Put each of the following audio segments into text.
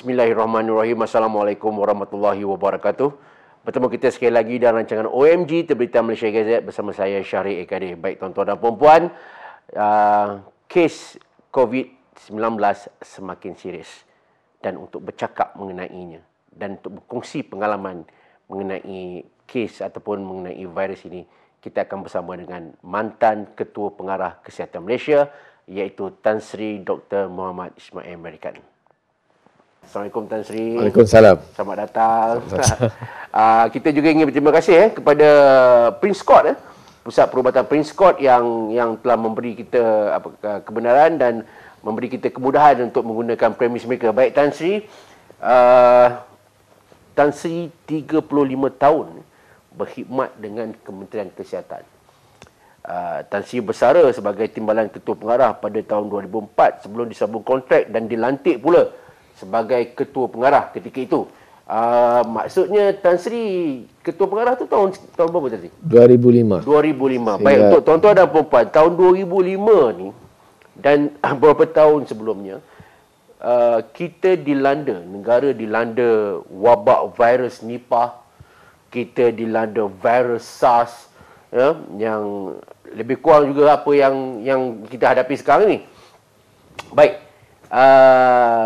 Bismillahirrahmanirrahim. Assalamualaikum warahmatullahi wabarakatuh. Bertemu kita sekali lagi dalam rancangan OMG Terberita Malaysia Gazette bersama saya Syahri Ekadi. Baik tuan-tuan dan puan-puan, kes COVID-19 semakin serius. Dan untuk bercakap mengenainya dan untuk berkongsi pengalaman mengenai kes ataupun mengenai virus ini, kita akan bersama dengan mantan Ketua Pengarah Kesihatan Malaysia, iaitu Tan Sri Dr. Muhammad Ismail Merican. Assalamualaikum Tan Sri. Waalaikumsalam. Selamat datang. Kita juga ingin berterima kasih kepada Prince Court, Pusat Perubatan Prince Court yang telah memberi kita kebenaran dan memberi kita kemudahan untuk menggunakan premis mereka. Baik Tan Sri, Tan Sri 35 tahun berkhidmat dengan Kementerian Kesihatan. Tan Sri bersara sebagai Timbalan Ketua Pengarah pada tahun 2004 sebelum disambung kontrak dan dilantik pula sebagai Ketua Pengarah ketika itu. Maksudnya Tan Sri Ketua Pengarah tu tahun berapa Tan Sri? 2005. 2005. Baik, untuk tuan-tuan dan puan-puan, tahun 2005 ni dan beberapa tahun sebelumnya, kita dilanda, negara dilanda wabak virus Nipah, kita dilanda virus SARS, ya, yang lebih kurang juga apa yang kita hadapi sekarang ni. Baik,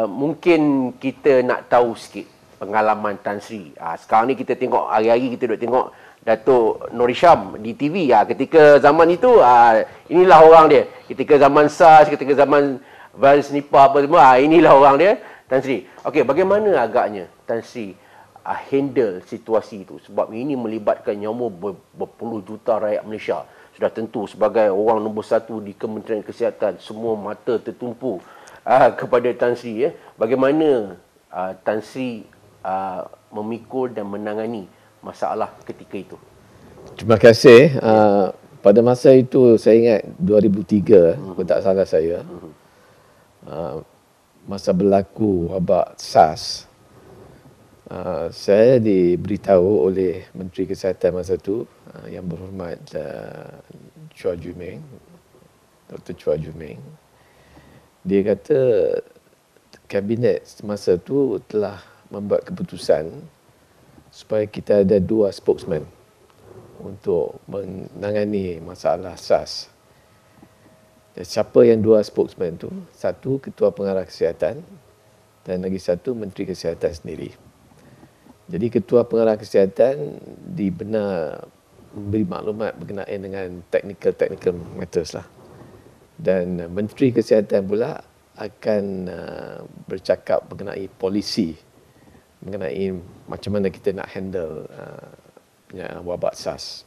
mungkin kita nak tahu sikit pengalaman Tan Sri. Sekarang ni kita tengok, hari-hari kita duk tengok Datuk Nur Hisham di TV. Ketika zaman itu, inilah orang dia. Ketika zaman SARS, ketika zaman virus Nipah apa semua, inilah orang dia, Tan Sri. Okey, bagaimana agaknya Tan Sri handle situasi itu? Sebab ini melibatkan nyawa berpuluh juta rakyat Malaysia. Sudah tentu sebagai orang nombor satu di Kementerian Kesihatan, semua mata tertumpu kepada Tan Sri. Bagaimana Tan Sri memikul dan menangani masalah ketika itu? Terima kasih. Pada masa itu saya ingat 2003, kalau tak salah saya, masa berlaku wabak SARS, saya diberitahu oleh Menteri Kesihatan masa itu, yang berhormat Chua Ju Meng, Dr. Chua Ju Meng. Dia kata kabinet semasa itu telah membuat keputusan supaya kita ada 2 spokesman untuk menangani masalah SARS. Dan siapa yang 2 spokesman tu? Satu Ketua Pengarah Kesihatan dan lagi satu Menteri Kesihatan sendiri. Jadi Ketua Pengarah Kesihatan dibenar memberi maklumat berkenaan dengan technical matters lah. Dan Menteri Kesihatan pula akan bercakap mengenai polisi, mengenai macam mana kita nak handle wabak SARS.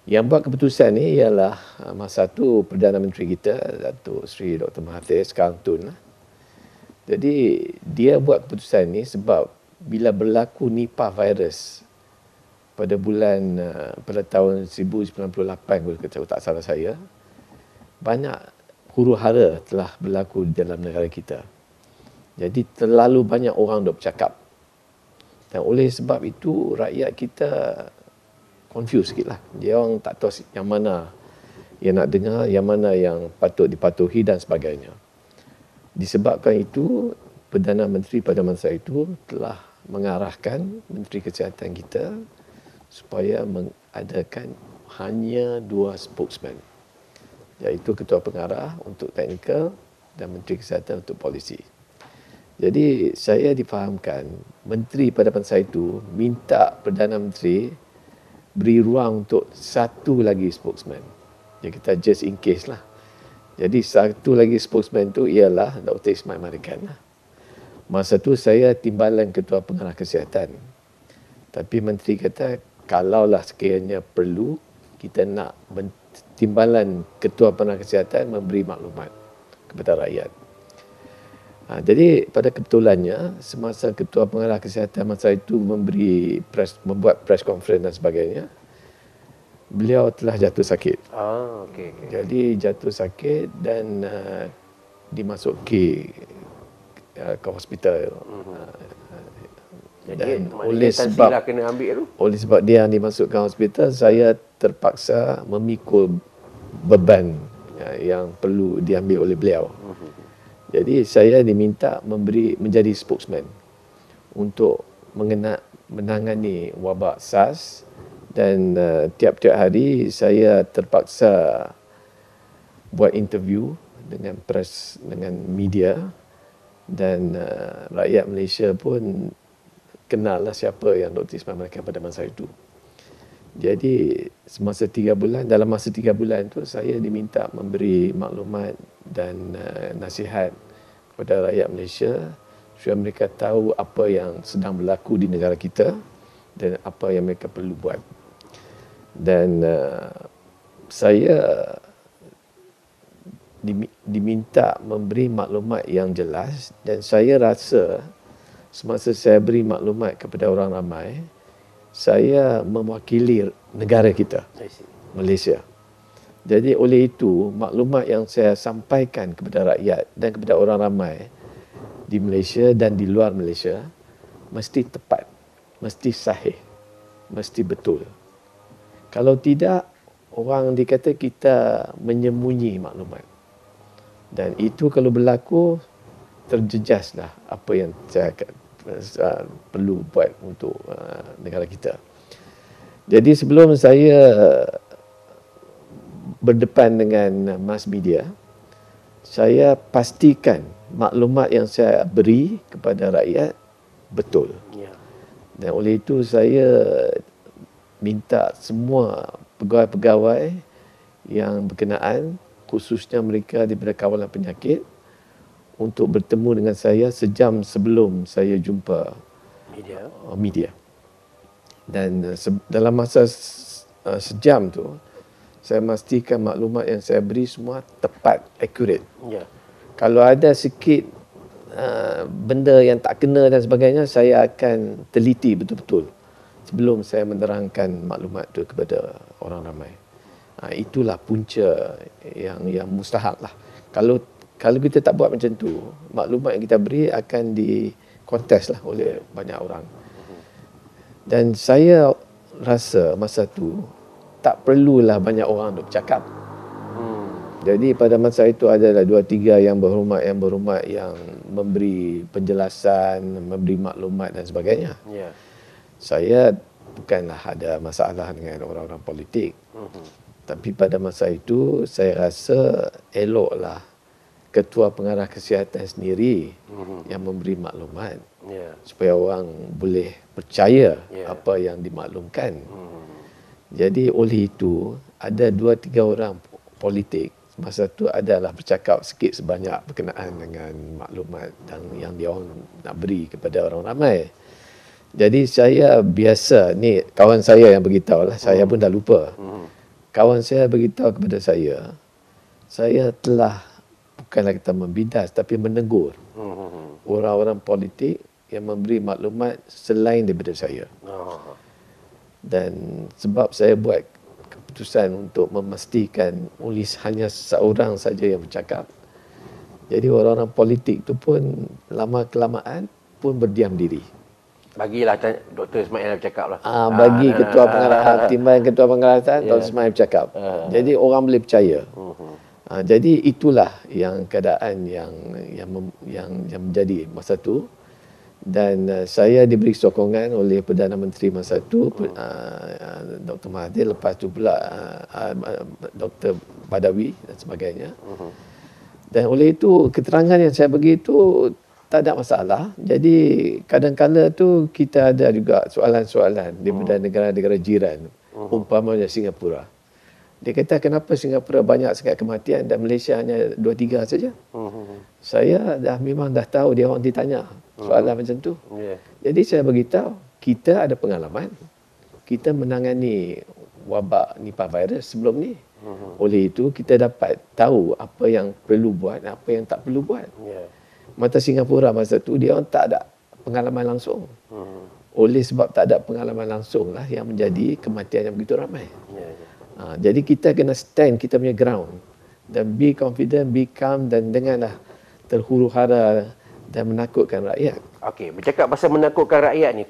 Yang buat keputusan ni ialah masa tu Perdana Menteri kita, Datuk Seri Dr. Mahathir, sekarang Tun lah. Jadi dia buat keputusan ni sebab bila berlaku Nipah virus pada tahun 1998, kalau tak salah saya, banyak huru-hara telah berlaku di dalam negara kita. Jadi terlalu banyak orang duk bercakap. Dan oleh sebab itu rakyat kita confused sikit lah. Dia orang tak tahu yang mana yang nak dengar, yang mana yang patut dipatuhi dan sebagainya. Disebabkan itu, Perdana Menteri pada masa itu telah mengarahkan Menteri Kesihatan kita supaya mengadakan hanya 2 spokesman, iaitu Ketua Pengarah untuk teknikal dan Menteri Kesihatan untuk polisi. Jadi saya difahamkan Menteri pada masa itu minta Perdana Menteri beri ruang untuk satu lagi spokesman. Jadi kita just in case lah. Jadi satu lagi spokesman tu ialah Dr. Ismail Merican lah. Masa tu saya Timbalan Ketua Pengarah Kesihatan. Tapi Menteri kata kalaulah sekiranya perlu, kita nak Timbalan Ketua Pengarah Kesihatan memberi maklumat kepada rakyat. Jadi pada kebetulannya semasa Ketua Pengarah Kesihatan masa itu membuat press conference dan sebagainya, beliau telah jatuh sakit. Okay. Jadi jatuh sakit dan dimasuki ke hospital. Jadi oleh sebab kena ambil tu. Oleh sebab dia dimasukkan hospital, saya terpaksa memikul beban yang perlu diambil oleh beliau. Jadi saya diminta menjadi spokesman untuk menangani wabak SARS, dan tiap-tiap hari saya terpaksa buat interview dengan press, dengan media, dan rakyat Malaysia pun kenal lah siapa yang Dr. Ismail Melaka pada masa itu. Jadi dalam masa 3 bulan tu saya diminta memberi maklumat dan nasihat kepada rakyat Malaysia supaya mereka tahu apa yang sedang berlaku di negara kita dan apa yang mereka perlu buat. Dan saya diminta memberi maklumat yang jelas, dan saya rasa semasa saya beri maklumat kepada orang ramai, saya mewakili negara kita, Malaysia. Jadi oleh itu, maklumat yang saya sampaikan kepada rakyat dan kepada orang ramai di Malaysia dan di luar Malaysia mesti tepat, mesti sahih, mesti betul. Kalau tidak, orang dikata kita menyembunyi maklumat. Dan itu kalau berlaku, terjejaslah apa yang saya perlu buat untuk negara kita. Jadi sebelum saya berdepan dengan mass media, saya pastikan maklumat yang saya beri kepada rakyat betul. Dan oleh itu saya minta semua pegawai-pegawai yang berkenaan, khususnya mereka daripada kawalan penyakit, untuk bertemu dengan saya sejam sebelum saya jumpa media. Dan dalam masa sejam tu, saya memastikan maklumat yang saya beri semua tepat, accurate. Kalau ada sikit benda yang tak kena dan sebagainya, saya akan teliti betul-betul sebelum saya menerangkan maklumat itu kepada orang ramai. Itulah punca yang mustahak lah. Kalau kita tak buat macam tu, maklumat yang kita beri akan dikontes lah oleh banyak orang. Dan saya rasa masa tu tak perlulah banyak orang untuk bercakap. Jadi pada masa itu adalah 2-3 yang berhormat yang memberi penjelasan, memberi maklumat dan sebagainya. Saya bukanlah ada masalah dengan orang-orang politik. Tapi pada masa itu saya rasa eloklah ketua pengarah kesihatan sendiri yang memberi maklumat supaya orang boleh percaya apa yang dimaklumkan. Jadi oleh itu ada 2-3 orang politik masa tu adalah bercakap sikit sebanyak berkenaan dengan maklumat yang dia orang nak beri kepada orang ramai. Jadi saya biasa, ni kawan saya yang beritahu lah, saya pun dah lupa. Kawan saya beritahu kepada saya telah bukanlah kita membidas tapi menegur orang-orang politik yang memberi maklumat selain daripada saya. Dan sebab saya buat keputusan untuk memastikan hanya seorang saja yang bercakap, jadi orang-orang politik tu pun lama-kelamaan pun berdiam diri. Bagilah Dr. Ismail bercakap lah. Bagi ketua pengarah, timbalan ketua pengarah Dr. Ismail bercakap. Jadi orang boleh percaya. Jadi itulah yang keadaan yang menjadi masa tu. Dan saya diberi sokongan oleh Perdana Menteri masa itu, Dr. Mahathir, lepas tu pula Dr. Badawi dan sebagainya. Dan oleh itu keterangan yang saya bagi itu tak ada masalah. Jadi kadang-kadang tu kita ada juga soalan-soalan daripada negara-negara jiran, umpamanya Singapura. Dia kata kenapa Singapura banyak sangat kematian dan Malaysia hanya 2-3 saja. Saya memang dah tahu dia orang ditanya soalan macam tu. Jadi saya beritahu, kita ada pengalaman. Kita menangani wabak Nipah virus sebelum ni. Oleh itu kita dapat tahu apa yang perlu buat dan apa yang tak perlu buat. Mata Singapura masa tu dia orang tak ada pengalaman langsung. Oleh sebab tak ada pengalaman langsung lah yang menjadi kematian yang begitu ramai. Jadi kita kena stand kita punya ground dan be confident, be calm dan janganlah terhuru-hara dan menakutkan rakyat. Okey, bercakap pasal menakutkan rakyat ni,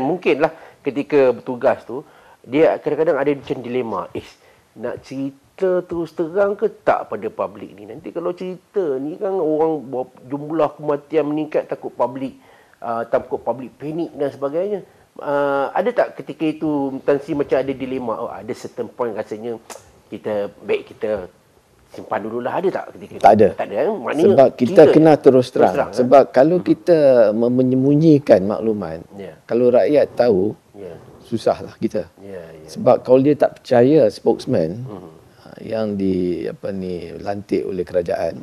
mungkinlah ketika bertugas tu dia kadang-kadang ada macam dilema. Nak cerita cerita terus terang ke tak pada publik ni? Nanti kalau cerita ni kan orang jumlah kematian meningkat, takut publik panik dan sebagainya. Ada tak ketika itu Tan Sri macam ada dilema, ada certain point rasanya kita simpan dululah, ada tak ketika itu? Tak ada. Tak ada kan? Maknanya sebab kita kena terus terang. Sebab kan? kalau kita menyembunyikan maklumat, kalau rakyat tahu, susahlah kita. Sebab kalau dia tak percaya spokesman yang lantik oleh kerajaan,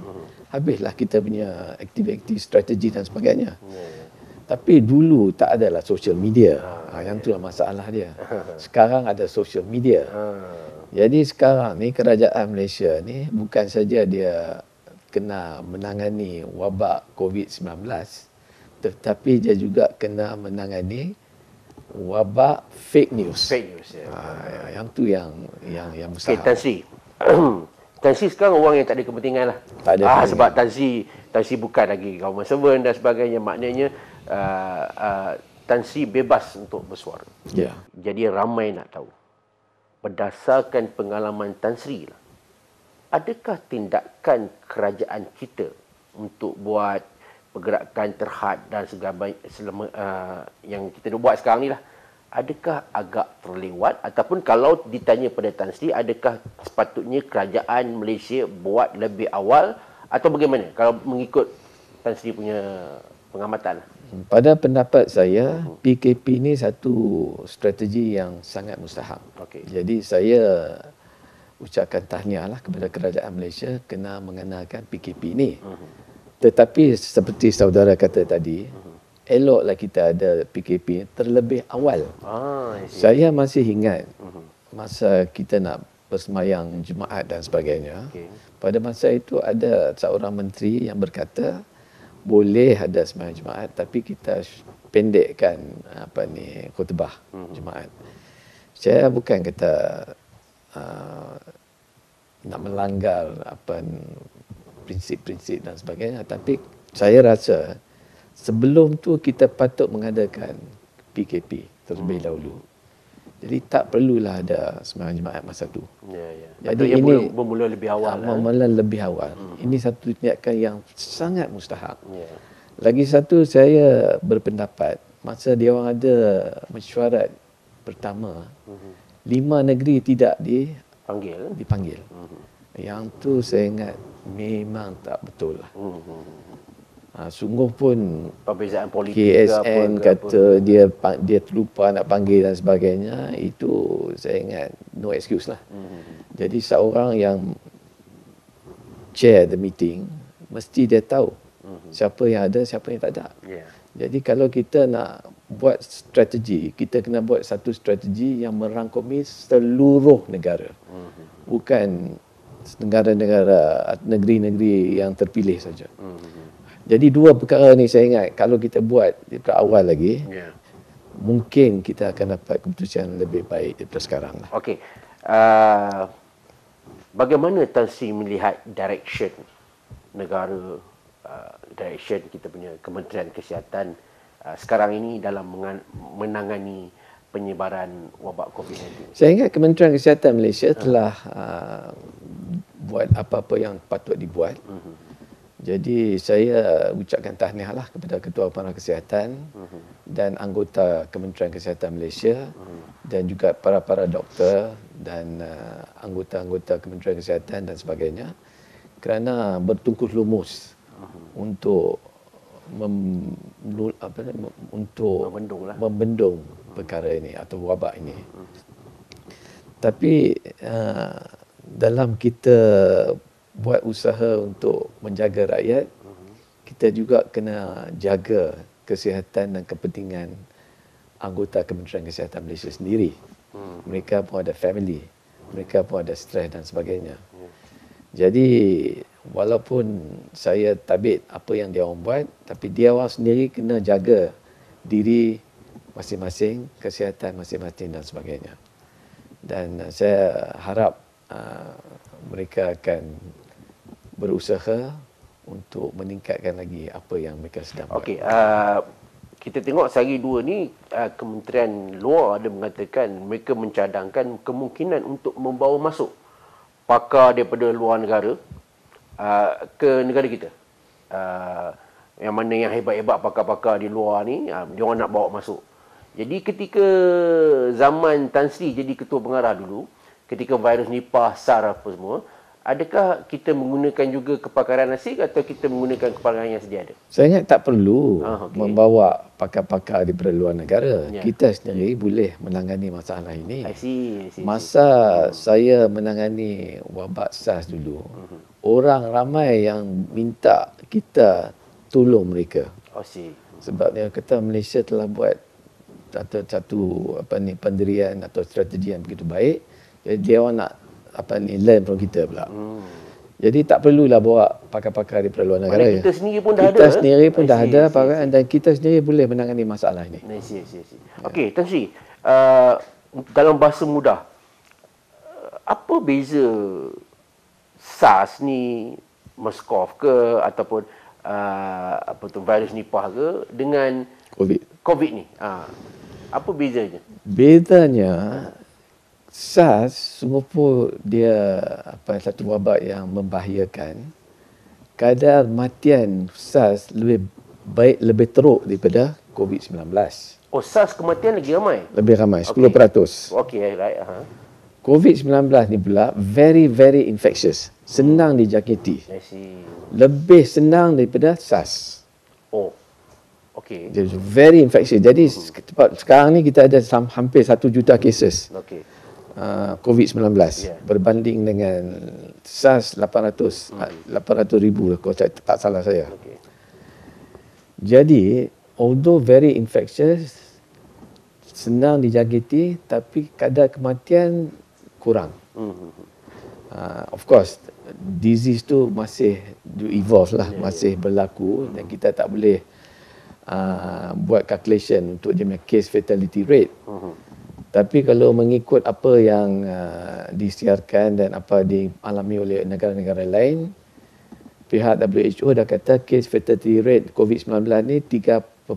habislah kita punya aktiviti strategi dan sebagainya. Tapi dulu tak adalah social media. Yang itulah masalah dia. Sekarang ada social media. Jadi sekarang ni kerajaan Malaysia ni bukan saja dia kena menangani wabak COVID-19, tetapi dia juga kena menangani wabak fake news. Yang tu yang mustahil. Tan Sri. Tan Sri sekarang orang yang tak ada kepentingan lah. Tak ada sebab Tan Sri bukan lagi government servant dan sebagainya. Maknanya Tan Sri bebas untuk bersuara. Jadi ramai nak tahu, berdasarkan pengalaman Tan Sri lah, adakah tindakan kerajaan kita untuk buat pergerakan terhad dan selama yang kita buat sekarang ni lah, adakah agak terlewat? Ataupun kalau ditanya pada Tan Sri, adakah sepatutnya kerajaan Malaysia buat lebih awal atau bagaimana kalau mengikut Tan Sri punya pengamatan? Pada pendapat saya, PKP ni satu strategi yang sangat mustahak. Jadi saya ucapkan tahniah lah kepada kerajaan Malaysia kena mengenalkan PKP ni. Tetapi seperti saudara kata tadi, eloklah kita ada PKP terlebih awal. Saya masih ingat masa kita nak bersemayang Jumaat dan sebagainya. Pada masa itu ada seorang menteri yang berkata, boleh ada sembahyang Jumaat tapi kita pendekkan khutbah Jumaat. Saya bukan kata nak melanggar prinsip-prinsip dan sebagainya, tapi saya rasa sebelum tu kita patut mengadakan PKP terlebih dahulu. Jadi tak perlulah ada sembahyang Jumaat masa tu. Jadi ini bermula lebih awal. Bermula lebih awal. Ini satu tindakan yang sangat mustahak. Lagi satu, saya berpendapat masa dia orang ada mesyuarat pertama, 5 negeri tidak dipanggil. Yang tu saya ingat memang tak betul lah. Sungguh pun perbezaan politik KSN kata dia terlupa nak panggil dan sebagainya, itu saya ingat no excuse lah. Jadi seorang yang chair the meeting mesti dia tahu siapa yang ada, siapa yang tak ada. Jadi kalau kita nak buat strategi, kita kena buat satu strategi yang merangkumi seluruh negara. Bukan negara-negara, negeri-negeri yang terpilih saja. Jadi dua perkara ni saya ingat kalau kita buat di awal lagi, mungkin kita akan dapat keputusan lebih baik daripada sekarang lah. Okey. Bagaimana Tan Sri melihat direction negara, direction kita punya Kementerian Kesihatan sekarang ini dalam menangani penyebaran wabak COVID-19? Saya ingat Kementerian Kesihatan Malaysia telah buat apa-apa yang patut dibuat. Jadi saya ucapkan tahniah lah kepada Ketua Pengarah Kesihatan dan anggota Kementerian Kesihatan Malaysia dan juga para doktor dan anggota-anggota Kementerian Kesihatan dan sebagainya kerana bertungkus lumus untuk membendung perkara ini atau wabak ini. Tapi dalam kita buat usaha untuk menjaga rakyat, kita juga kena jaga kesihatan dan kepentingan anggota Kementerian Kesihatan Malaysia sendiri. Mereka pun ada family, mereka pun ada stres dan sebagainya. Jadi walaupun saya tabit apa yang dia orang buat, tapi dia orang sendiri kena jaga diri masing-masing, kesihatan masing-masing dan sebagainya. Dan saya harap mereka akan berusaha untuk meningkatkan lagi apa yang mereka sedang buat. Okey, kita tengok sehari dua ni Kementerian Luar ada mengatakan mereka mencadangkan kemungkinan untuk membawa masuk pakar daripada luar negara ke negara kita. Yang mana yang hebat-hebat pakar-pakar di luar ni, dia orang nak bawa masuk. Jadi ketika zaman Tan Sri jadi ketua pengarah dulu, ketika virus Nipah, SARS apa semua, adakah kita menggunakan juga kepakaran asing atau kita menggunakan kepakaran yang sedia ada? Saya ingat tak perlu okay. membawa pakar-pakar daripada luar negara. Yeah. Kita sendiri boleh menangani masalah ini. I see. Masa saya menangani wabak SARS dulu, orang ramai yang minta kita tolong mereka. Sebabnya kata Malaysia telah buat satu pendirian atau strategi yang begitu baik. Jadi dia orang nak learn from kita pula. Jadi tak perlulah bawa pakar-pakar daripada luar negara. Kita sendiri pun dah ada. Kita sendiri pun dah ada pakar dan kita sendiri boleh menangani masalah ini. Okey, Tan Sri, dalam bahasa mudah, apa beza SARS ni, MERS-CoV ke ataupun virus Nipah ke dengan COVID ni? Apa bezanya? Bezanya SARS sungguh pun dia satu wabak yang membahayakan. Kadar matian SARS lebih teruk daripada COVID-19. SARS kematian lagi ramai? Lebih ramai, 10%. Okey, right. COVID-19 ni pula very, very infectious. Senang dijangkiti. Lebih senang daripada SARS. Okey. Jadi very infectious. Jadi sekarang ni kita ada hampir 1 juta cases. COVID-19 berbanding dengan SARS 800 ribu kalau tak salah saya. Jadi although very infectious, senang dijangkiti, tapi kadar kematian kurang. Of course disease tu masih evolve lah, masih berlaku dan kita tak boleh buat calculation untuk dia punya case fatality rate. Tapi kalau mengikut apa yang disiarkan dan apa dialami oleh negara-negara lain, pihak WHO dah kata case fatality rate COVID-19 ni 3.4%.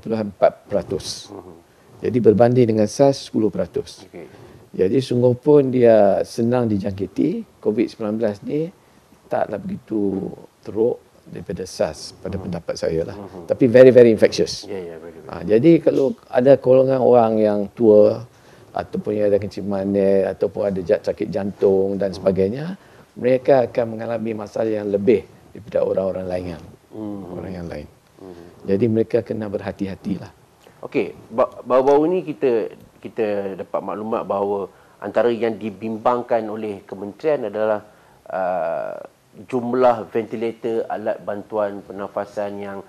Jadi berbanding dengan SARS 10%. Jadi sungguh pun dia senang dijangkiti. COVID-19 ni taklah begitu teruk daripada SARS pada pendapat saya lah. Tapi very, very infectious. Jadi kalau ada golongan orang yang tua, ataupun yang ada kencing manis, ataupun ada sakit jantung dan sebagainya, mereka akan mengalami masalah yang lebih daripada orang-orang lain. Orang yang lain. Jadi mereka kena berhati-hatilah. Okey, baru-baru ni kita dapat maklumat bahawa antara yang dibimbangkan oleh kementerian adalah jumlah ventilator, alat bantuan pernafasan yang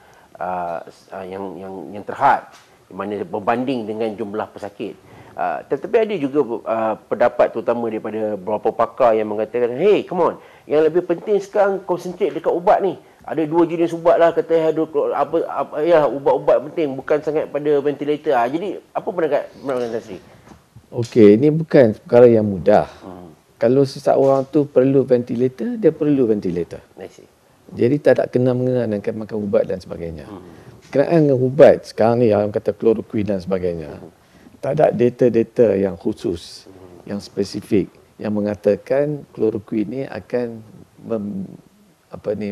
terhad, di mana berbanding dengan jumlah pesakit. Tetapi ada juga pendapat terutama daripada beberapa pakar yang mengatakan, hey, come on, yang lebih penting sekarang concentrate dekat ubat ni. Ada 2 jenis ubat lah, kata ubat-ubat penting, bukan sangat pada ventilator. Jadi apa pendapat Tan Sri? Okey, ini bukan perkara yang mudah. Kalau seseorang tu perlu ventilator, dia perlu ventilator. Jadi tak ada kena-mengena dengan makan ubat dan sebagainya. Kenaan dengan ubat sekarang ni yang kata chloroquine dan sebagainya, tak ada data-data yang khusus, yang spesifik, yang mengatakan chloroquine ni akan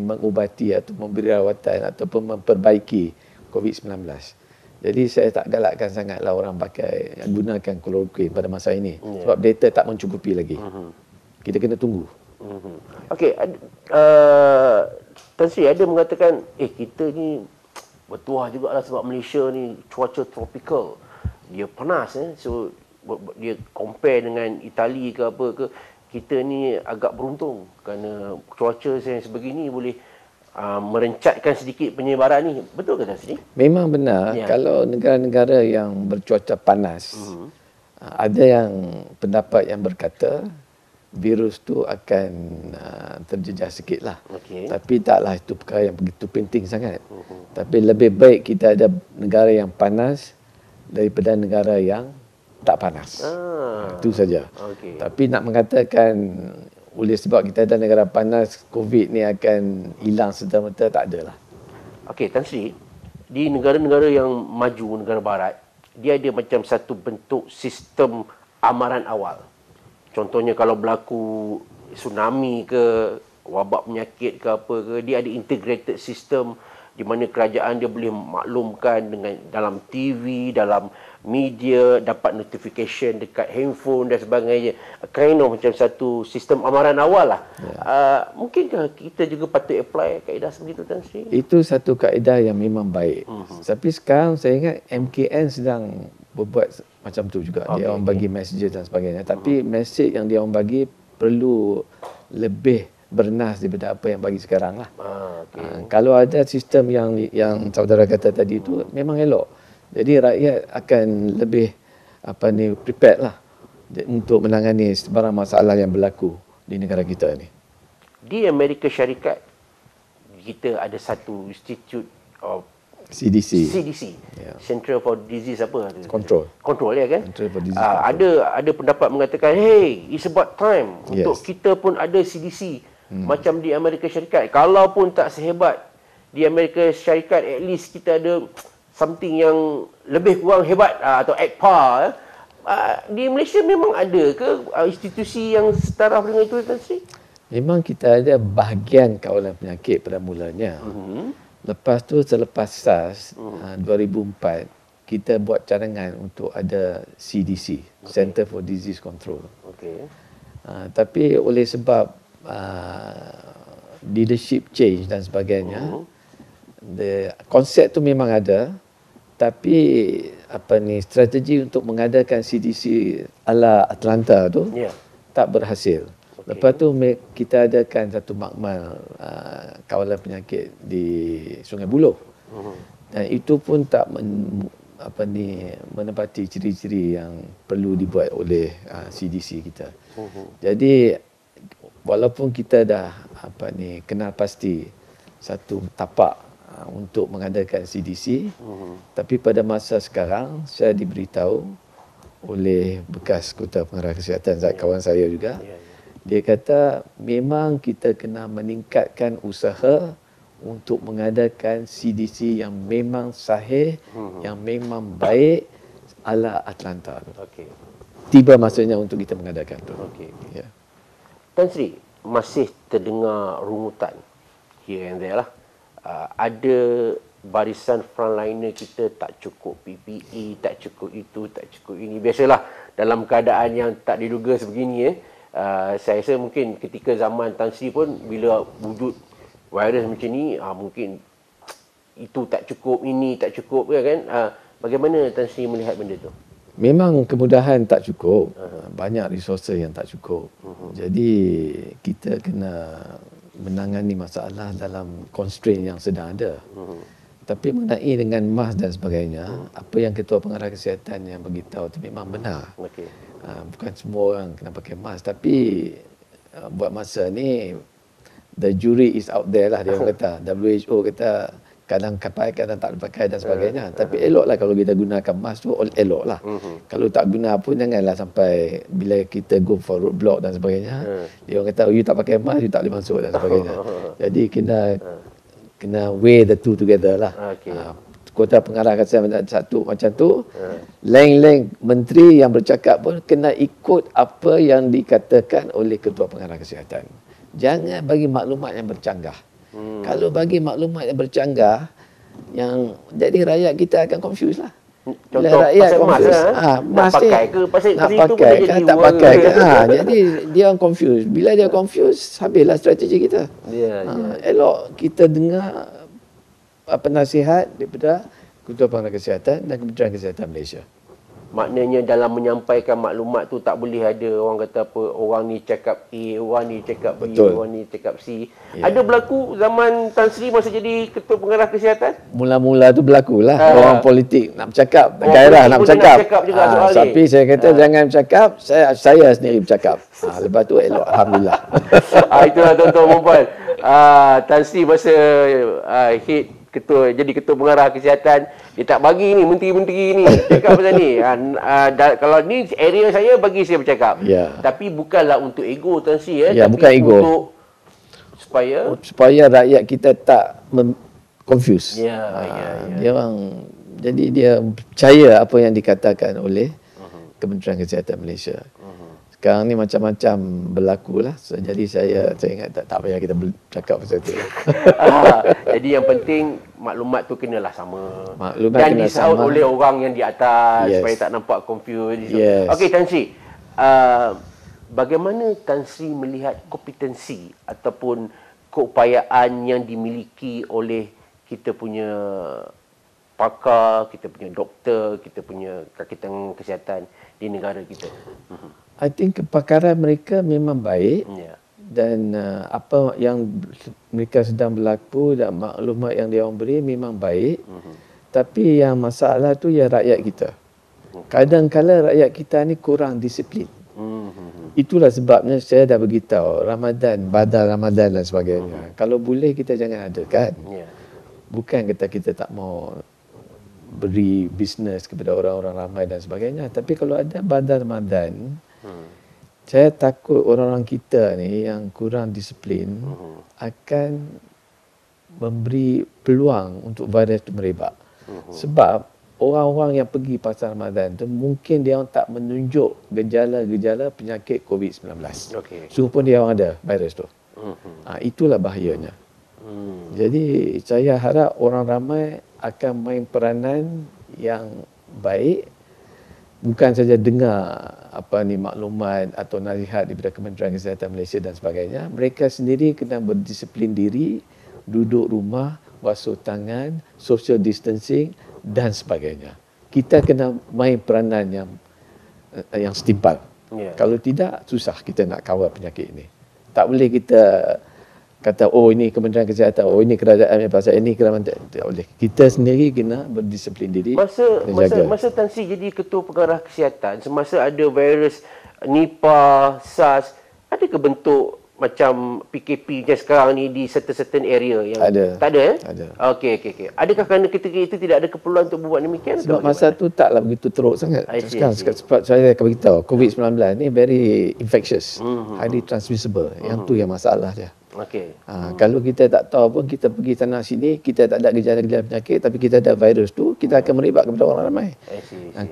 mengubati atau memberi rawatan ataupun memperbaiki COVID-19. Jadi saya tak galakkan sangatlah orang gunakan chloroquine pada masa ini. Sebab data tak mencukupi lagi. Kita kena tunggu. Okey, Tan Sri ada mengatakan, kita ni bertuah jugalah sebab Malaysia ni cuaca tropical. Dia panas, so dia compare dengan Itali ke apa ke, kita ni agak beruntung kerana cuaca yang sebegini boleh merencatkan sedikit penyebaran ni. Betul ke Tan Sri? Memang benar. Kalau negara-negara yang bercuaca panas, ada yang pendapat yang berkata virus tu akan terjejah sikit lah. Tapi taklah itu perkara yang begitu penting sangat. Tapi lebih baik kita ada negara yang panas daripada negara yang tak panas. Itu saja. Tapi nak mengatakan oleh sebab kita ada negara panas, COVID ni akan hilang serta-merta, tak adalah. Okey, Tan Sri, di negara-negara yang maju, negara barat, dia ada macam satu bentuk sistem amaran awal. Contohnya kalau berlaku tsunami ke, wabak penyakit ke apa ke, dia ada integrated system di mana kerajaan dia boleh maklumkan dengan dalam TV, dalam media, dapat notification dekat handphone dan sebagainya. Kind of macam satu sistem amaran awal lah. Mungkinkah kita juga patut apply kaedah sebegitu, Tan Sri? Itu satu kaedah yang memang baik. Tapi sekarang saya ingat MKN sedang berbuat macam tu juga. Dia orang bagi messages dan sebagainya. Tapi message yang dia orang bagi perlu lebih bernas daripada apa yang bagi sekarang lah. Kalau ada sistem yang saudara kata tadi tu memang elok. Jadi rakyat akan lebih prepared lah untuk menangani sebarang masalah yang berlaku di negara kita ni. Di Amerika Syarikat kita ada satu institute of CDC. Center for Disease apa? Control ya kan? Ada pendapat mengatakan, hey, it's about time untuk kita pun ada CDC. Macam di Amerika Syarikat. Kalau pun tak sehebat di Amerika Syarikat, at least kita ada something yang lebih kurang hebat atau at par. Di Malaysia memang ada ke institusi yang setaraf dengan itu, Tan Sri? Memang kita ada bahagian kawalan penyakit pada mulanya. Lepas tu selepas SARS 2004, kita buat cadangan untuk ada CDC, Center for Disease Control. Tapi oleh sebab leadership change dan sebagainya, konsep tu memang ada, tapi strategi untuk mengadakan CDC ala Atlanta tu tak berhasil. Lepas tu kita adakan satu makmal kawalan penyakit di Sungai Buloh. Dan itu pun tak menepati ciri-ciri yang perlu dibuat oleh CDC kita. Jadi walaupun kita dah kenal pasti satu tapak untuk mengadakan CDC, tapi pada masa sekarang saya diberitahu oleh bekas Ketua Pengarah Kesihatan, kawan saya juga, dia kata memang kita kena meningkatkan usaha untuk mengadakan CDC yang memang sahih, yang memang baik ala Atlanta. Tiba masanya untuk kita mengadakan tu. Tan Sri, masih terdengar rungutan here and there lah. Ada barisan frontliner kita tak cukup PPE, tak cukup itu, tak cukup ini. Biasalah dalam keadaan yang tak diduga sebegini, saya rasa mungkin ketika zaman Tan Sri pun bila wujud virus macam ni, mungkin itu tak cukup, ini tak cukup kan. Bagaimana Tan Sri melihat benda tu? Memang kemudahan tak cukup. Banyak resources yang tak cukup. Jadi kita kena menangani masalah dalam constraint yang sedang ada. Tapi mengenai dengan mask dan sebagainya, apa yang Ketua Pengarah Kesihatan yang beritahu itu memang benar. Bukan semua orang kena pakai mask, tapi buat masa ni the jury is out there lah, dia orang kata. WHO kata kadang pakai, kadang tak pakai dan sebagainya. Tapi eloklah kalau kita gunakan mask tu, eloklah. Kalau tak guna pun janganlah sampai bila kita go for roadblock dan sebagainya, dia orang kata you tak pakai mask, you tak boleh masuk dan sebagainya. Jadi kena weigh the two together lah. Kota Pengarah Kesihatan satu macam tu, lain-lain menteri yang bercakap pun kena ikut apa yang dikatakan oleh Ketua Pengarah Kesihatan. Jangan bagi maklumat yang bercanggah. Kalau bagi maklumat yang bercanggah, yang jadi rakyat kita akan confuse lah. Contoh pasal mask, nak pakai ke pasal nak itu pakai boleh kan, jadi tak pakai ke. Jadi dia orang confuse. Bila dia confuse, habislah strategi kita. Elok kita dengar nasihat daripada Ketua Pengarah Kesihatan dan Kementerian Kesihatan Malaysia. Maknanya dalam menyampaikan maklumat tu tak boleh ada orang kata apa, orang ni cakap A, orang ni cakap B, orang ni cakap C. Ada berlaku zaman Tan Sri masa jadi Ketua Pengarah Kesihatan? Mula-mula tu berlakulah. Orang politik nak bercakap, gairah nak bercakap. Tapi saya kata jangan bercakap, saya sendiri bercakap. Lepas tu elok, alhamdulillah. Itulah tuan-tuan dan puan. Tan Sri masa jadi Ketua Pengarah Kesihatan, dia tak bagi ni menteri-menteri ni cakap pasal ni. Kalau ni area saya, bagi saya bercakap. Tapi bukanlah untuk ego Tan Sri, tapi bukan ego. Untuk supaya rakyat kita tak confuse. Dia orang, jadi dia percaya apa yang dikatakan oleh Kementerian Kesihatan Malaysia. Sekarang ni macam-macam berlaku lah. Jadi saya ingat tak payah kita cakap pasal itu. Jadi yang penting maklumat tu kenalah sama. Maklumat dan kena disaut sama oleh orang yang di atas Yes. supaya tak nampak confused. Yes. Okey Tan Sri, bagaimana Tan Sri melihat kompetensi ataupun keupayaan yang dimiliki oleh kita punya pakar, kita punya doktor, kita punya kakitan kesihatan di negara kita? I think kepakaran mereka memang baik. Ya. Dan apa yang mereka sedang berlaku dan maklumat yang dia orang beri memang baik. Tapi yang masalah tu ya rakyat kita. Kadang-kala rakyat kita ni kurang disiplin. Itulah sebabnya saya dah beritahu Ramadan, badal Ramadan dan sebagainya. Kalau boleh kita jangan adakan. Ya. Bukan kata kita tak mau beri bisnes kepada orang-orang ramai dan sebagainya. Tapi kalau ada badal Ramadan, saya takut orang-orang kita ni yang kurang disiplin akan memberi peluang untuk virus itu merebak. Sebab orang-orang yang pergi pasar Ramadan tu mungkin dia orang tak menunjuk gejala-gejala penyakit COVID-19. Okey. Supun dia orang ada virus tu. Itulah bahayanya. Jadi saya harap orang ramai akan main peranan yang baik. Bukan saja dengar maklumat atau nasihat daripada Kementerian Kesihatan Malaysia dan sebagainya. Mereka sendiri kena berdisiplin diri, duduk rumah, basuh tangan, social distancing dan sebagainya. Kita kena main peranan yang setimpal. Yeah. Kalau tidak, susah kita nak kawal penyakit ini. Tak boleh kita kata, oh ini Kementerian Kesihatan, oh ini kerajaan pasal ini kerajaan. Tak boleh. Kita sendiri kena berdisiplin diri. Masa Tan Sri jadi Ketua Pengarah Kesihatan, semasa ada virus Nipah, SARS, ada ke bentuk macam PKP macam sekarang ni di certain area yang ada. Tak ada Ada. Okey. Adakah kerana ketika itu tidak ada keperluan untuk berbuat demikian? Sebab masa tu taklah begitu teruk sangat. Sekarang sebab saya akan beritahu COVID-19 ni very infectious, highly transmissible. Yang tu yang masalah dia. Okey. Kalau kita tak tahu pun kita pergi sana sini, kita tak ada gejala-gejala penyakit tapi kita ada virus tu, kita akan merebak kepada orang ramai.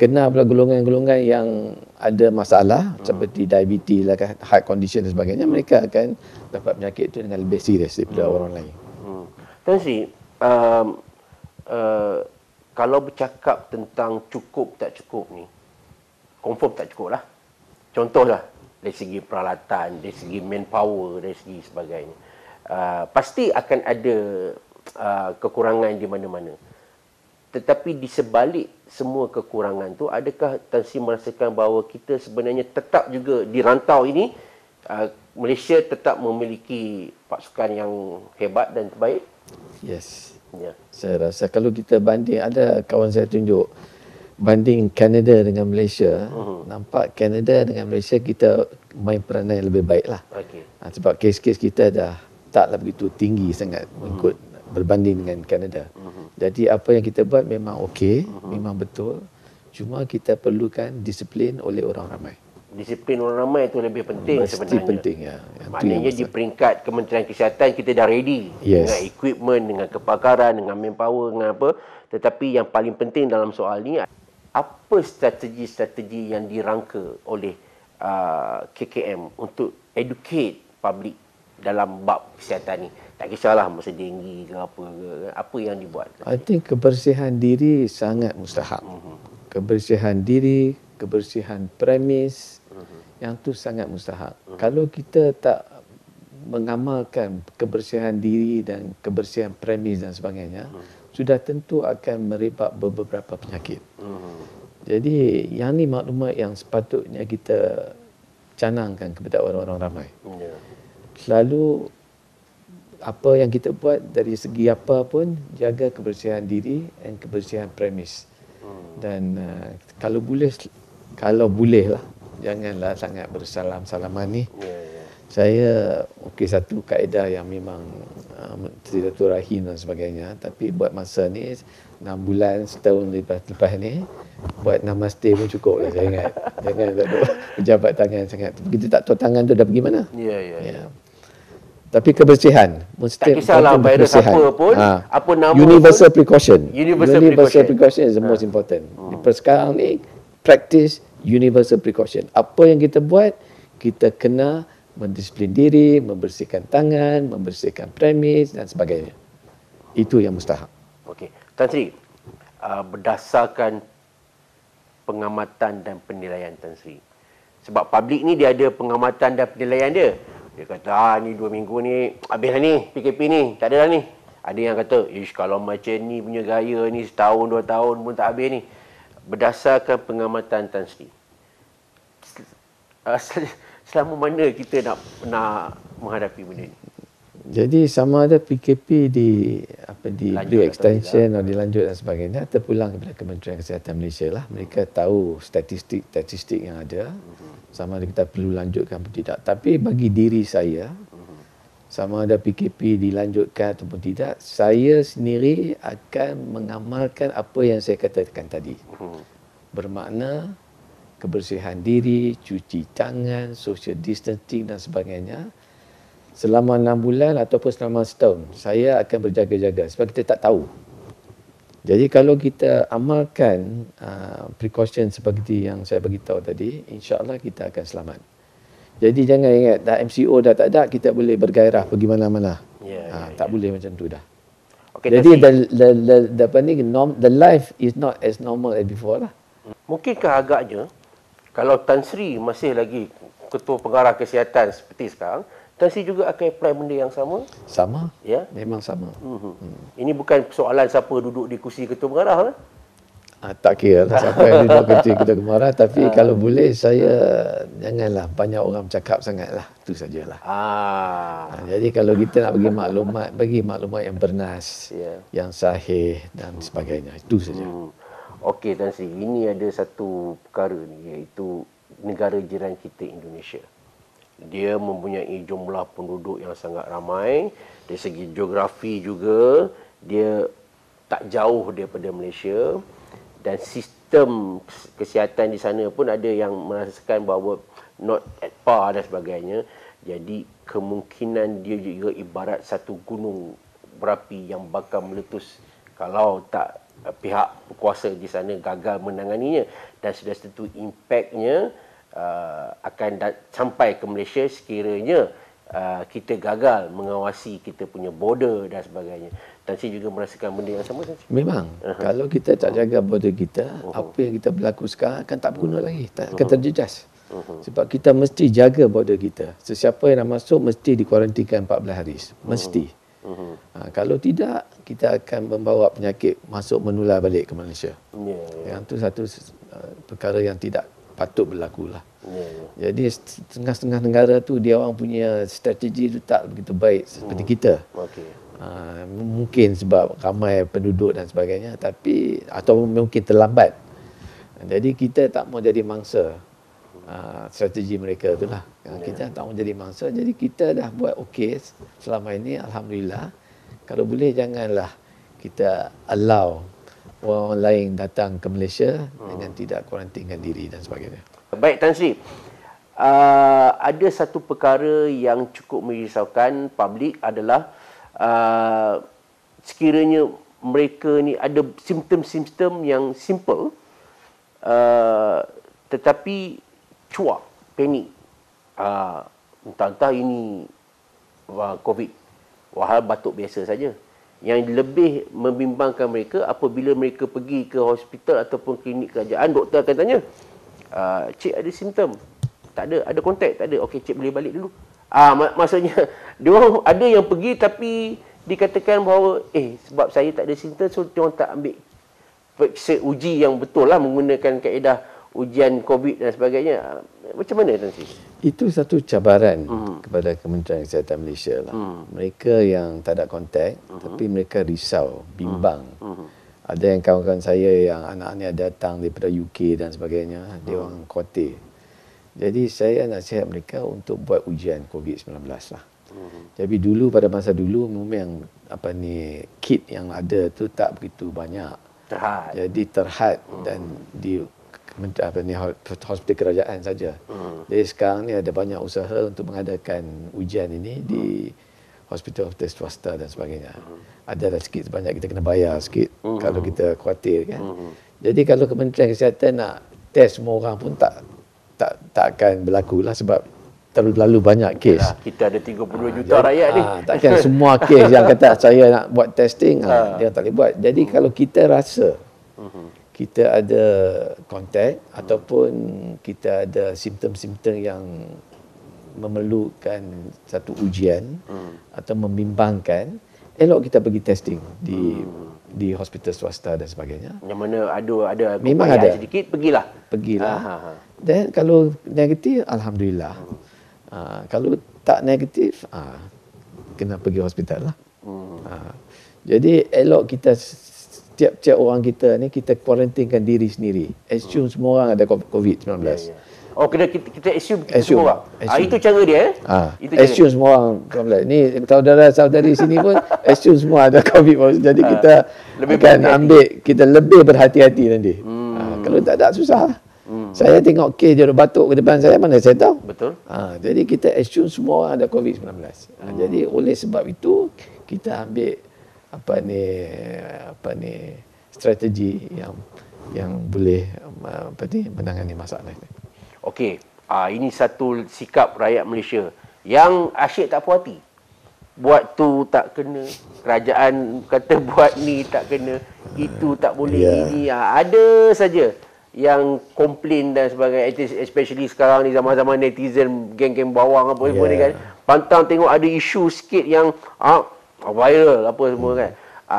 Kena pula golongan-golongan yang ada masalah seperti diabetes lah, heart condition dan sebagainya, mereka akan dapat penyakit tu dengan lebih serius daripada orang lain. Tan Sri, kalau bercakap tentang cukup tak cukup ni, confirm tak cukup lah. Contohlah, dari segi peralatan, dari segi manpower, dari segi sebagainya. Pasti akan ada kekurangan di mana-mana. Tetapi di sebalik semua kekurangan tu, adakah Tan Sri merasakan bahawa kita sebenarnya tetap juga di rantau ini, Malaysia tetap memiliki pasukan yang hebat dan terbaik? Yes. Ya. Saya rasa kalau kita banding, ada kawan saya tunjuk, banding Canada dengan Malaysia, nampak Canada dengan Malaysia kita main peranan yang lebih baik lah. Okay. Sebab kes-kes kita dah taklah begitu tinggi sangat mengikut berbanding dengan Canada. Jadi apa yang kita buat memang okey, memang betul. Cuma kita perlukan disiplin oleh orang ramai. Disiplin orang ramai itu lebih penting sebenarnya. Mesti penting ya. Maknanya di peringkat Kementerian Kesihatan kita dah ready. Yes. Dengan equipment, dengan kepakaran, dengan manpower, dengan apa. Tetapi yang paling penting dalam soal ni, apa strategi-strategi yang dirangka oleh KKM untuk educate public dalam bab kesihatan ni? Tak kisahlah masa denggi ke apa yang dibuat. I think kebersihan diri sangat mustahak. Kebersihan diri, kebersihan premis, yang tu sangat mustahak. Kalau kita tak mengamalkan kebersihan diri dan kebersihan premis dan sebagainya, sudah tentu akan merebak beberapa penyakit. Jadi yang ni maklumat yang sepatutnya kita canangkan kepada orang-orang ramai. Selalu apa yang kita buat dari segi apa pun, jaga kebersihan diri dan kebersihan premis. Dan kalau boleh lah, janganlah sangat bersalam-salaman ni. Saya satu kaedah yang memang silaturahim dan sebagainya, tapi buat masa ni 6 bulan, setahun lepas ni, buat namaste pun cukup lah saya ingat. Jangan berjabat tangan sangat. Kita tak tahu tangan tu dah pergi mana. Ya. Tapi kebersihan mesti, tak kisahlah virus apa pun, apa nama universal precaution. Universal precaution is the most important. Sekarang ni practice universal precaution. Apa yang kita buat, kita kena mendisiplin diri, membersihkan tangan, membersihkan premis dan sebagainya. Itu yang mustahak. Okey. Tan Sri, berdasarkan pengamatan dan penilaian Tan Sri. Sebab publik ni dia ada pengamatan dan penilaian dia. Dia kata, ni 2 minggu ni, habislah ni, PKP ni, tak ada dah ni. Ada yang kata, kalau macam ni punya gaya ni, setahun, 2 tahun pun tak habis ni. Berdasarkan pengamatan Tan Sri, selama mana kita nak menghadapi benda ni? Jadi sama ada PKP diberi extension atau dilanjut dan sebagainya, terpulang kepada Kementerian Kesihatan Malaysia lah. Mereka tahu statistik yang ada, sama ada kita perlu lanjutkan atau tidak. Tapi bagi diri saya, sama ada PKP dilanjutkan ataupun tidak, saya sendiri akan mengamalkan apa yang saya katakan tadi. Bermakna kebersihan diri, cuci tangan, social distancing dan sebagainya. Selama 6 bulan ataupun selama setahun, saya akan berjaga-jaga sebab kita tak tahu. Jadi kalau kita amalkan precaution seperti yang saya beritahu tadi, insya-Allah kita akan selamat. Jadi jangan ingat dah MCO dah tak ada, kita boleh bergairah pergi mana-mana. Tak boleh macam tu dah. Okay, jadi the life is not as normal as before lah. Mungkinkah agaknya kalau Tan Sri masih lagi Ketua Pengarah Kesihatan seperti sekarang, Tan Sri juga akan apply benda yang sama? Sama. Ya? Memang sama. Ini bukan soalan siapa duduk di kursi Ketua Pengarah lah. Tak kira lah siapa yang duduk Ketua Pengarah. Tapi kalau boleh saya janganlah banyak orang bercakap sangat lah. Itu sajalah. Jadi kalau kita nak bagi maklumat yang bernas, yang sahih dan sebagainya. Itu saja. Okey Tan Sri, ini ada satu perkara ni, iaitu negara jiran kita Indonesia. Dia mempunyai jumlah penduduk yang sangat ramai. Dari segi geografi juga, dia tak jauh daripada Malaysia. Dan sistem kesihatan di sana pun ada yang merasakan bahawa not at par dan sebagainya. Jadi kemungkinan dia juga ibarat satu gunung berapi yang bakal meletus kalau tak pihak berkuasa di sana gagal menanganinya. Dan sudah tentu impaknya akan sampai ke Malaysia sekiranya kita gagal mengawasi kita punya border dan sebagainya. Tan Sri juga merasakan benda yang sama, Tan Sri? Memang. Kalau kita tak jaga border kita, apa yang kita berlaku sekarang akan tak berguna lagi. Tak akan terjejas. Sebab kita mesti jaga border kita. Sesiapa yang nak masuk mesti dikuarantinkan 14 hari. Mesti. Kalau tidak, kita akan membawa penyakit masuk menular balik ke Malaysia. Yang itu satu perkara yang tidak patut berlaku lah. Jadi setengah-setengah negara tu dia orang punya strategi tu tak begitu baik seperti kita. Mungkin sebab ramai penduduk dan sebagainya, tapi atau mungkin terlambat. Jadi kita tak mau jadi mangsa strategi mereka tu lah. Kita tak mau jadi mangsa, jadi kita dah buat okey selama ini, alhamdulillah. Kalau boleh janganlah kita allow orang lain datang ke Malaysia dengan tidak kuarantinkan diri dan sebagainya. Baik Tan Sri, ada satu perkara yang cukup merisaukan publik adalah sekiranya mereka ni ada simptom-simptom yang simple tetapi cuak, panik. Entah-entah ini COVID, wahal batuk biasa saja. Yang lebih membimbangkan mereka apabila mereka pergi ke hospital ataupun klinik kerajaan, doktor akan tanya, cik ada simptom? Tak ada. Ada kontak? Tak ada. Okey, cik boleh balik dulu. Maksudnya, diorang ada yang pergi tapi dikatakan bahawa sebab saya tak ada simptom, so diorang tak ambil periksa uji yang betul lah menggunakan kaedah ujian COVID dan sebagainya. Macam mana Tan Sri? Itu satu cabaran kepada Kementerian Kesihatan Malaysia lah. Mereka yang tak ada kontak, tapi mereka risau, bimbang. Ada yang kawan-kawan saya yang anak-anak datang daripada UK dan sebagainya, dia orang khawatir. Jadi saya nasihat mereka untuk buat ujian COVID-19 lah. Jadi dulu, pada masa dulu memang kit yang ada tu tak begitu banyak. Terhad. Jadi terhad dan di hospital kerajaan saja. Jadi sekarang ni ada banyak usaha untuk mengadakan ujian ini di hospital-hospital swasta dan sebagainya. Ada sikit sebanyak kita kena bayar sikit kalau kita khawatir kan. Jadi kalau Kementerian Kesihatan nak test semua orang pun tak akan berlaku lah, sebab terlalu banyak kes. Yalah, kita ada 32 juta rakyat ni. Takkan semua kes yang kata saya nak buat testing, dia tak boleh buat. Jadi kalau kita rasa kita ada kontak ataupun kita ada simptom-simptom yang memerlukan satu ujian atau membimbangkan, elok kita pergi testing di hospital swasta dan sebagainya. Yang mana ada Memang ada sedikit, pergilah. Dan kalau negatif, alhamdulillah. Kalau tak negatif, kena pergi hospital lah. Jadi elok kita tiap-tiap orang kita ni, kita kuarantinkan diri sendiri. Assume semua orang ada COVID-19. Oh, kita assume semua orang. Itu cara dia. Assume semua orang COVID. Ni saudara-saudari sini pun assume semua ada COVID. Jadi kita akan ambil, kita lebih berhati-hati nanti. Kalau tak ada, susah. Saya tengok kes dia batuk ke depan saya, mana saya tahu. Betul. Jadi kita assume semua orang ada COVID-19. Jadi oleh sebab itu kita ambil strategi yang boleh menangani masalah ini. Okey, ini satu sikap rakyat Malaysia yang asyik tak puas hati. Buat tu tak kena, kerajaan kata buat ni tak kena, itu tak boleh, ini ada saja yang komplain dan sebagainya, especially sekarang ni zaman-zaman netizen, geng-geng bawang apa semua ni kan. Pantang tengok ada isu sikit yang viral apa semua kan.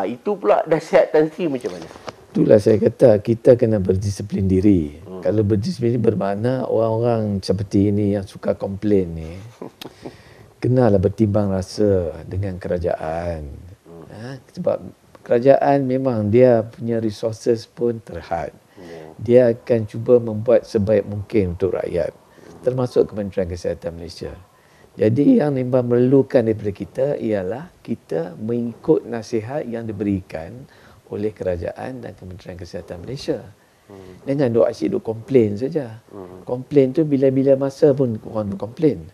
Itu pula nasihat Tan Sri macam mana? Itulah saya kata, kita kena berdisiplin diri. Kalau berdisiplin bermakna orang-orang seperti ini yang suka komplain ni kenalah bertimbang rasa dengan kerajaan. Sebab kerajaan memang dia punya resources pun terhad. Dia akan cuba membuat sebaik mungkin untuk rakyat, termasuk Kementerian Kesihatan Malaysia. Jadi yang memang memerlukan daripada kita ialah kita mengikut nasihat yang diberikan oleh kerajaan dan Kementerian Kesihatan Malaysia. Jangan duk asyik duk komplain saja. Komplain tu bila-bila masa pun orang komplain.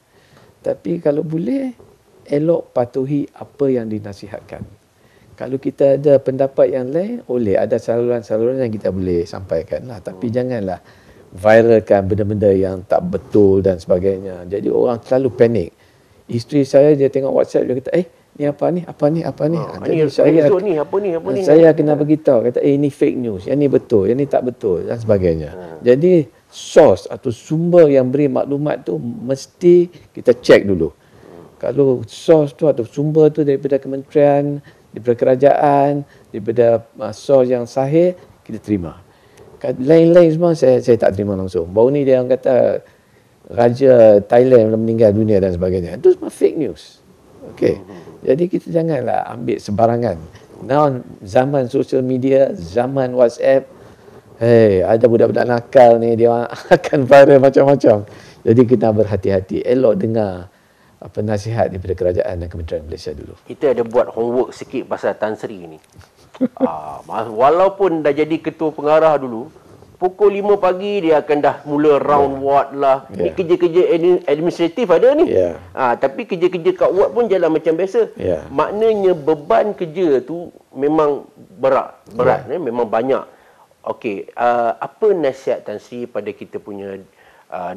Tapi kalau boleh, elok patuhi apa yang dinasihatkan. Kalau kita ada pendapat yang lain, boleh ada saluran-saluran yang kita boleh sampaikan lah. Tapi janganlah viralkan benda-benda yang tak betul dan sebagainya. Jadi orang selalu panik. Isteri saya dia tengok WhatsApp, dia kata, ni apa ni? Jadi saya kena beritahu, kata ini fake news, yang ni betul, yang ni tak betul dan sebagainya. Jadi source atau sumber yang beri maklumat tu mesti kita cek dulu. Kalau source tu atau sumber tu daripada kementerian, daripada kerajaan, daripada source yang sahih, kita terima. Lain-lain semua saya tak terima langsung. Baru ni dia orang kata Raja Thailand meninggal dunia dan sebagainya. Itu semua fake news. Okey. Jadi kita janganlah ambil sembarangan. Now zaman social media, zaman WhatsApp, ada budak-budak nakal ni, dia akan viral macam-macam. Jadi kita berhati-hati. Elok dengar nasihat daripada kerajaan dan Kementerian Malaysia dulu. Kita ada buat homework sikit pasal Tan Sri ni. Walaupun dah jadi ketua pengarah dulu, pukul 5 pagi dia akan dah mula round ward lah. Ni kerja-kerja administratif ada ni. Tapi kerja-kerja kat ward pun jalan macam biasa. Maknanya beban kerja tu memang berat. Memang banyak. Okey, apa nasihat Tan Sri pada kita punya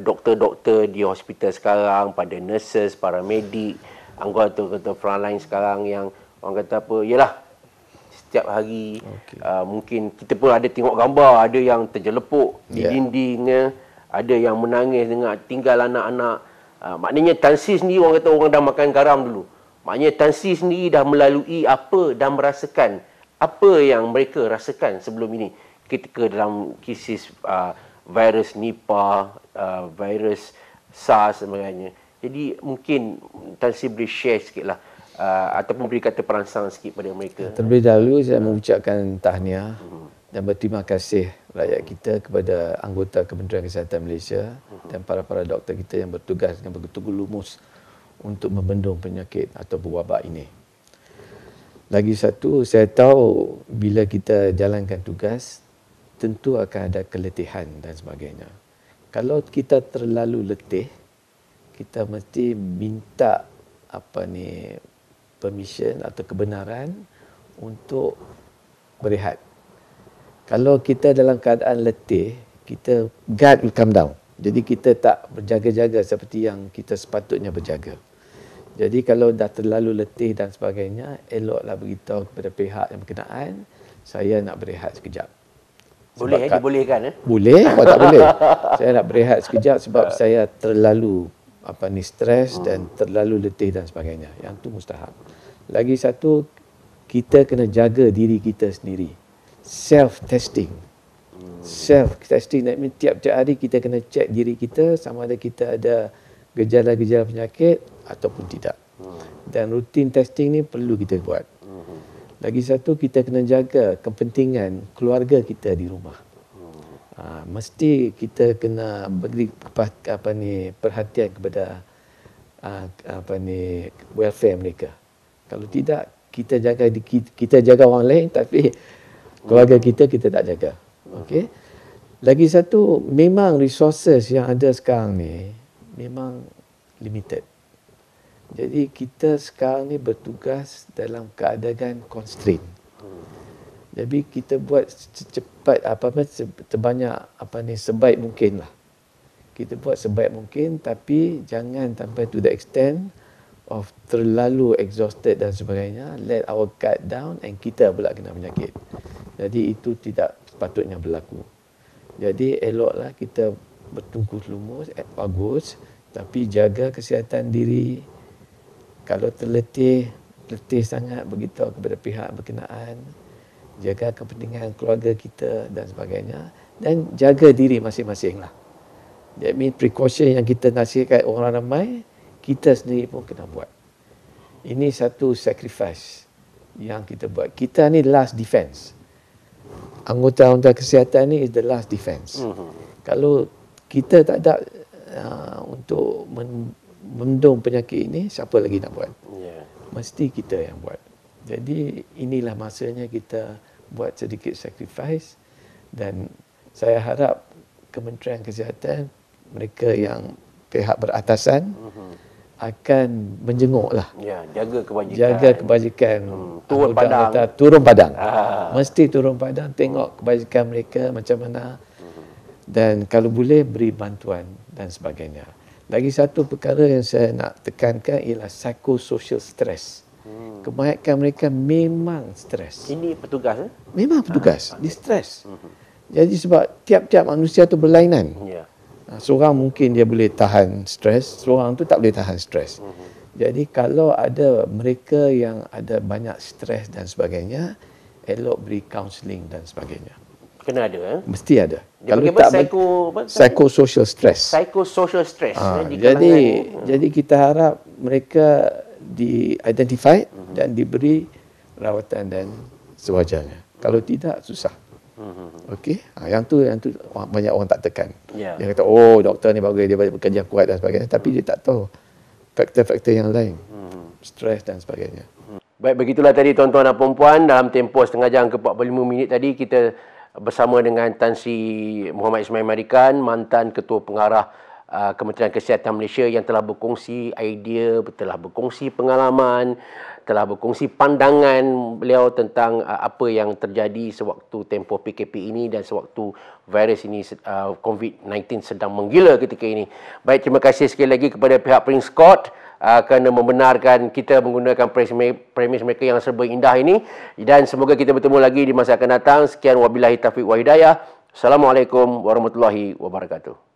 doktor-doktor di hospital sekarang, pada nurses, paramedik, anggota frontline sekarang yang orang kata apa, yalah, setiap hari mungkin kita pun ada tengok gambar, ada yang terjelepuk di dinding, ada yang menangis dengan tinggal anak-anak. Maknanya Tan Sri sendiri orang kata orang dah makan garam dulu. Maknanya Tan Sri sendiri dah melalui apa dan merasakan apa yang mereka rasakan sebelum ini ketika dalam krisis virus Nipah, virus SARS dan sebagainya. Jadi mungkin Tan Sri boleh share sikitlah ataupun beri kata perangsang sikit pada mereka. Terlebih dahulu saya mengucapkan tahniah dan berterima kasih rakyat kita kepada anggota Kementerian Kesihatan Malaysia dan para doktor kita yang bertugas dengan begitu lumus untuk membendung penyakit atau wabak ini. Lagi satu, saya tahu bila kita jalankan tugas tentu akan ada keletihan dan sebagainya. Kalau kita terlalu letih, kita mesti minta permission atau kebenaran untuk berehat. Kalau kita dalam keadaan letih, kita guard will come down. Jadi kita tak berjaga-jaga seperti yang kita sepatutnya berjaga. Jadi kalau dah terlalu letih dan sebagainya, eloklah beritahu kepada pihak yang berkenaan, saya nak berehat sekejap. Boleh dibolehkan Boleh, kalau tak boleh. Saya nak berehat sekejap sebab saya terlalu stres dan terlalu letih dan sebagainya. Yang tu mustahab. Lagi satu, kita kena jaga diri kita sendiri. Self-testing. Self-testing, that means tiap-tiap hari kita kena cek diri kita sama ada kita ada gejala-gejala penyakit ataupun tidak. Dan rutin testing ni perlu kita buat. Lagi satu, kita kena jaga kepentingan keluarga kita di rumah. Mesti kita kena beri perhatian kepada welfare mereka. Kalau tidak, kita jaga orang lain tapi keluarga kita tak jaga. Okey. Lagi satu, memang resources yang ada sekarang ni memang limited. Jadi kita sekarang ni bertugas dalam keadaan constraint. Jadi kita buat secepat sebaik mungkin lah. Kita buat sebaik mungkin tapi jangan sampai to the extent of terlalu exhausted dan sebagainya, let our guard down and kita pula kena penyakit. Jadi itu tidak sepatutnya berlaku. Jadi eloklah kita bertungkus lumus, bagus, tapi jaga kesihatan diri. Kalau letih sangat, beritahu kepada pihak berkenaan, jaga kepentingan keluarga kita dan sebagainya, dan jaga diri masing-masing lah. That means precaution yang kita nasihatkan orang ramai, kita sendiri pun kena buat. Ini satu sacrifice yang kita buat. Kita ni last defense. Anggota-anggota kesihatan ni is the last defense. Kalau kita tak ada untuk mendung penyakit ini, siapa lagi nak buat? Mesti kita yang buat. Jadi inilah masanya kita buat sedikit sacrifice, dan saya harap Kementerian Kesihatan, mereka yang pihak beratasan akan menjenguklah. Jaga kebajikan. Turun padang. Mesti turun padang, tengok kebajikan mereka macam mana. Dan kalau boleh beri bantuan dan sebagainya. Lagi satu perkara yang saya nak tekankan ialah psychosocial stress. Kebanyakan mereka memang stres. Ini petugas Memang petugas, dia stres. Jadi sebab tiap-tiap manusia tu berlainan. Seorang mungkin dia boleh tahan stres, seorang tu tak boleh tahan stres. Jadi kalau ada mereka yang ada banyak stres dan sebagainya, elok beri counselling dan sebagainya. Kena ada Mesti ada. Dia kalau tak psychosocial stress. Psychosocial stress. Jadi kita harap mereka di-identify dan diberi rawatan dan sewajarnya. Kalau tidak, susah. Okey, yang tu banyak orang tak tekan. Dia kata, oh doktor ni bagus, dia bekerja kuat dan sebagainya, tapi dia tak tahu faktor-faktor yang lain, stres dan sebagainya. Baik, begitulah tadi tuan-tuan dan puan-puan, dalam tempoh setengah jam ke 45 minit tadi kita bersama dengan Tan Sri Muhammad Ismail Marikan, mantan Ketua Pengarah Kementerian Kesihatan Malaysia, yang telah berkongsi idea, telah berkongsi pengalaman, telah berkongsi pandangan beliau tentang apa yang terjadi sewaktu tempoh PKP ini dan sewaktu virus ini, COVID-19 sedang menggila ketika ini. Baik, terima kasih sekali lagi kepada pihak Prince Court kerana membenarkan kita menggunakan premis mereka yang serba indah ini, dan semoga kita bertemu lagi di masa akan datang. Sekian, wabillahi taufiq wa hidayah. Assalamualaikum warahmatullahi wabarakatuh.